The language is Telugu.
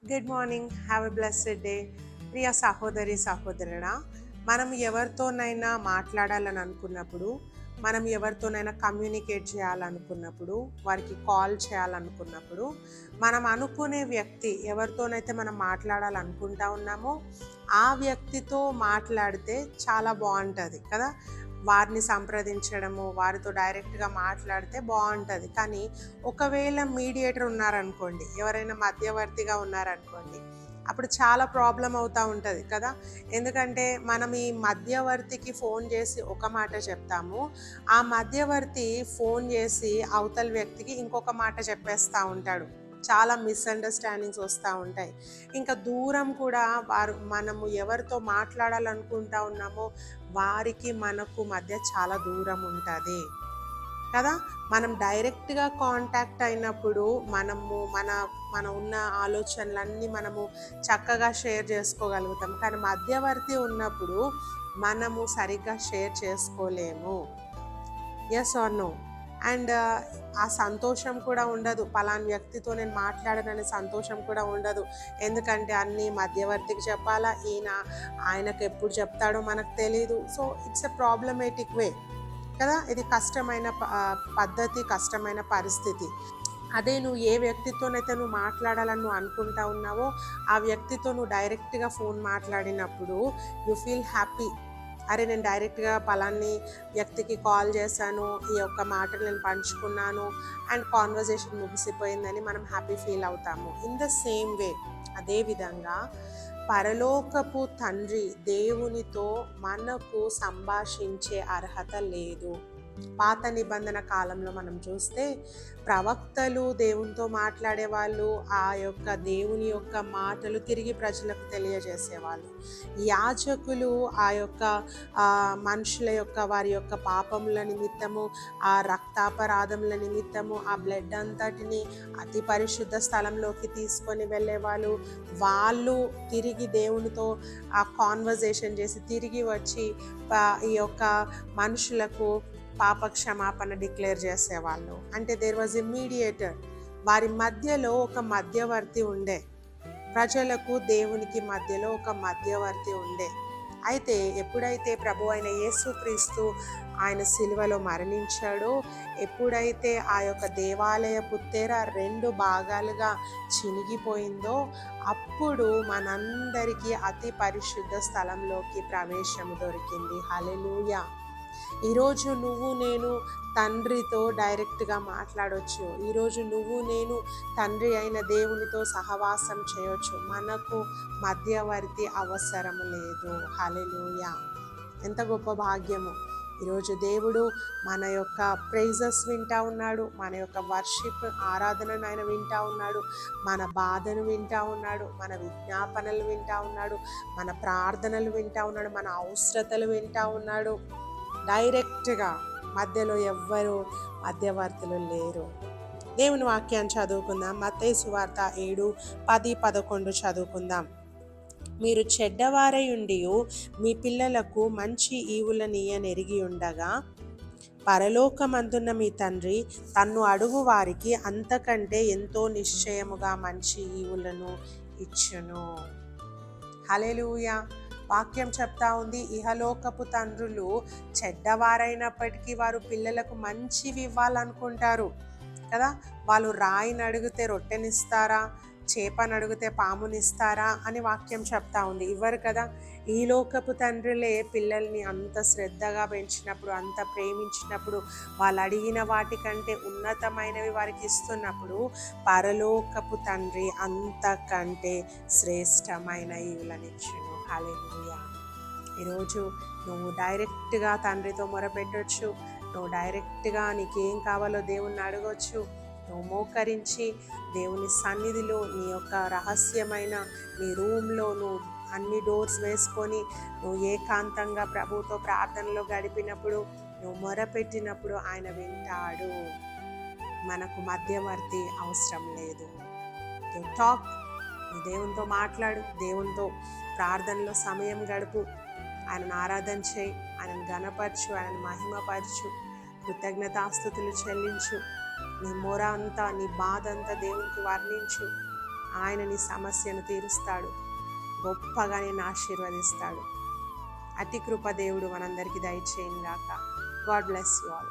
Good morning, have a blessed day. ప్రియ సహోదరి సహోదరుడా, మనం ఎవరితోనైనా మాట్లాడాలని అనుకున్నప్పుడు, మనం ఎవరితోనైనా కమ్యూనికేట్ చేయాలనుకున్నప్పుడు, వారికి కాల్ చేయాలనుకున్నప్పుడు, మనం అనుకునే వ్యక్తి ఎవరితోనైతే మనం మాట్లాడాలనుకుంటా ఉన్నామో ఆ వ్యక్తితో మాట్లాడితే చాలా బాగుంటుంది కదా. వారిని సంప్రదించడము, వారితో డైరెక్ట్గా మాట్లాడితే బాగుంటుంది. కానీ ఒకవేళ మీడియేటర్ ఉన్నారనుకోండి, ఎవరైనా మధ్యవర్తిగా ఉన్నారనుకోండి, అప్పుడు చాలా ప్రాబ్లం అవుతూ ఉంటుంది కదా. ఎందుకంటే మనం ఈ మధ్యవర్తికి ఫోన్ చేసి ఒక మాట చెప్తాము, ఆ మధ్యవర్తి ఫోన్ చేసి అవతల వ్యక్తికి ఇంకొక మాట చెప్పేస్తూ ఉంటాడు. చాలా మిస్అండర్స్టాండింగ్స్ వస్తూ ఉంటాయి. ఇంకా దూరం కూడా మనము ఎవరితో మాట్లాడాలనుకుంటా ఉన్నామో వారికి మనకు మధ్య చాలా దూరం ఉంటుంది కదా. మనం డైరెక్ట్గా కాంటాక్ట్ అయినప్పుడు మన ఉన్న ఆలోచనలన్నీ మనము చక్కగా షేర్ చేసుకోగలుగుతాం. కానీ మధ్యవర్తి ఉన్నప్పుడు మనము సరిగ్గా షేర్ చేసుకోలేము. Yes are no. అండ్ ఆ సంతోషం కూడా ఉండదు. పలానా వ్యక్తితో నేను మాట్లాడననే సంతోషం కూడా ఉండదు. ఎందుకంటే అన్నీ మధ్యవర్తికి చెప్పాలా, ఆయనకు ఎప్పుడు చెప్తాడో మనకు తెలీదు. సో ఇట్స్ ఎ ప్రాబ్లమేటిక్ వే కదా. ఇది కష్టమైన పద్ధతి, కష్టమైన పరిస్థితి. అదే నువ్వు ఏ వ్యక్తితోనైతే నువ్వు మాట్లాడాలని నువ్వు అనుకుంటా ఉన్నావో ఆ వ్యక్తితో నువ్వు డైరెక్ట్గా ఫోన్ మాట్లాడినప్పుడు యు ఫీల్ హ్యాపీ. అరే, నేను డైరెక్ట్గా పలాన్ని వ్యక్తికి కాల్ చేశాను, ఈ యొక్క మాటలు నేను పంచుకున్నాను అండ్ కాన్వర్జేషన్ ముగిసిపోయిందని మనం హ్యాపీ ఫీల్ అవుతాము. ఇన్ ద సేమ్ వే, అదేవిధంగా పరలోకపు తండ్రి దేవునితో మనకు సంభాషించే అర్హత లేదు. పాత నిబంధన కాలంలో మనం చూస్తే ప్రవక్తలు దేవునితో మాట్లాడేవాళ్ళు, ఆ యొక్క దేవుని యొక్క మాటలు తిరిగి ప్రజలకు తెలియజేసేవాళ్ళు. యాజకులు ఆ యొక్క మనుషుల యొక్క వారి యొక్క పాపముల నిమిత్తము, ఆ రక్తాపరాధముల నిమిత్తము ఆ బ్లడ్ అంతటిని అతి పరిశుద్ధ స్థలంలోకి తీసుకొని వెళ్ళేవాళ్ళు. వాళ్ళు తిరిగి దేవునితో ఆ కాన్వర్జేషన్ చేసి తిరిగి వచ్చి ఈ యొక్క మనుషులకు పాప క్షమాపణ డిక్లేర్ చేసేవాళ్ళు. అంటే దేర్ వాజ్ ఎ మీడియేటర్. వారి మధ్యలో ఒక మధ్యవర్తి ఉండే, ప్రజలకు దేవునికి మధ్యలో ఒక మధ్యవర్తి ఉండే. అయితే ఎప్పుడైతే ప్రభు అయిన యేసుక్రీస్తు ఆయన సిలువలో మరణించాడో, ఎప్పుడైతే ఆ యొక్క దేవాలయ తెర 2 భాగాలుగా చినిగిపోయిందో, అప్పుడు మనందరికీ అతి పరిశుద్ధ స్థలంలోకి ప్రవేశము దొరికింది. హల్లెలూయా. ఈరోజు నువ్వు నేను తండ్రితో డైరెక్ట్గా మాట్లాడవచ్చు. ఈరోజు నువ్వు నేను తండ్రి అయిన దేవునితో సహవాసం చేయొచ్చు. మనకు మధ్యవర్తి అవసరం లేదు. హల్లెలూయా. ఎంత గొప్ప భాగ్యము. ఈరోజు దేవుడు మన యొక్క ప్రైజెస్ వింటా ఉన్నాడు, మన యొక్క వర్షిప్ ఆరాధనను ఆయన వింటా ఉన్నాడు, మన బాధను వింటా ఉన్నాడు, మన విజ్ఞాపనలు వింటా ఉన్నాడు, మన ప్రార్థనలు వింటా ఉన్నాడు, మన అవసరతలు వింటా ఉన్నాడు. డైరెక్ట్గా, మధ్యలో ఎవ్వరు మధ్యవర్తులు లేరు. దేవుని వాక్యాన్ని చదువుకుందాం. మత్తయి సువార్త 7, 10, 11 చదువుకుందాం. మీరు చెడ్డవారై ఉండి మీ పిల్లలకు మంచి ఈవులనీయనెరిగి ఉండగా పరలోకమందున్న మీ తండ్రి తన్ను అడుగు వారికి అంతకంటే ఎంతో నిశ్చయముగా మంచి ఈవులను ఇచ్చును. హల్లెలూయా. వాక్యం చెప్తా ఉంది, ఇహలోకపు తండ్రులు చెడ్డవారైనప్పటికీ వారు పిల్లలకు మంచివి ఇవ్వాలనుకుంటారు కదా. వాళ్ళు రాయిని అడిగితే రొట్టెనిస్తారా, చేపను అడిగితే పామునిస్తారా అని వాక్యం చెప్తా ఉంది. ఇవ్వరు కదా. ఈ లోకపు తండ్రులే పిల్లల్ని అంత శ్రద్ధగా పెంచినప్పుడు, అంత ప్రేమించినప్పుడు, వాళ్ళు అడిగిన వాటికంటే ఉన్నతమైనవి వారికి ఇస్తున్నప్పుడు పరలోకపు తండ్రి అంతకంటే శ్రేష్టమైన ఈవులనిచ్చును. హల్లెలూయా. ఈరోజు నువ్వు డైరెక్ట్గా తండ్రితో మొరపెట్టొచ్చు. నువ్వు డైరెక్ట్గా నీకేం కావాలో దేవుణ్ణి అడగొచ్చు. నువ్వు మోకరించి దేవుని సన్నిధిలో నీ యొక్క రహస్యమైన నీ రూమ్లో నువ్వు అన్ని డోర్స్ వేసుకొని నువ్వు ఏకాంతంగా ప్రభువుతో ప్రార్థనలో గడిపినప్పుడు, నువ్వు మొరపెట్టినప్పుడు ఆయన వింటాడు. మనకు మధ్యవర్తి అవసరం లేదు. టాక్, నువ్వు దేవునితో మాట్లాడు, దేవునితో ప్రార్థనలో సమయం గడుపు, ఆయనను ఆరాధన చేయి, ఆయనను ఘనపరచు, ఆయనను మహిమపరచు, కృతజ్ఞతాస్తుతులు చెల్లించు. నీ మొర అంతా, నీ బాధ అంతా దేవునికి వర్ణించు. ఆయన నీ సమస్యను తీరుస్తాడు, గొప్పగా నేను ఆశీర్వదిస్తాడు. అతి కృప దేవుడు మనందరికీ దయచేయను గాక. God bless you all.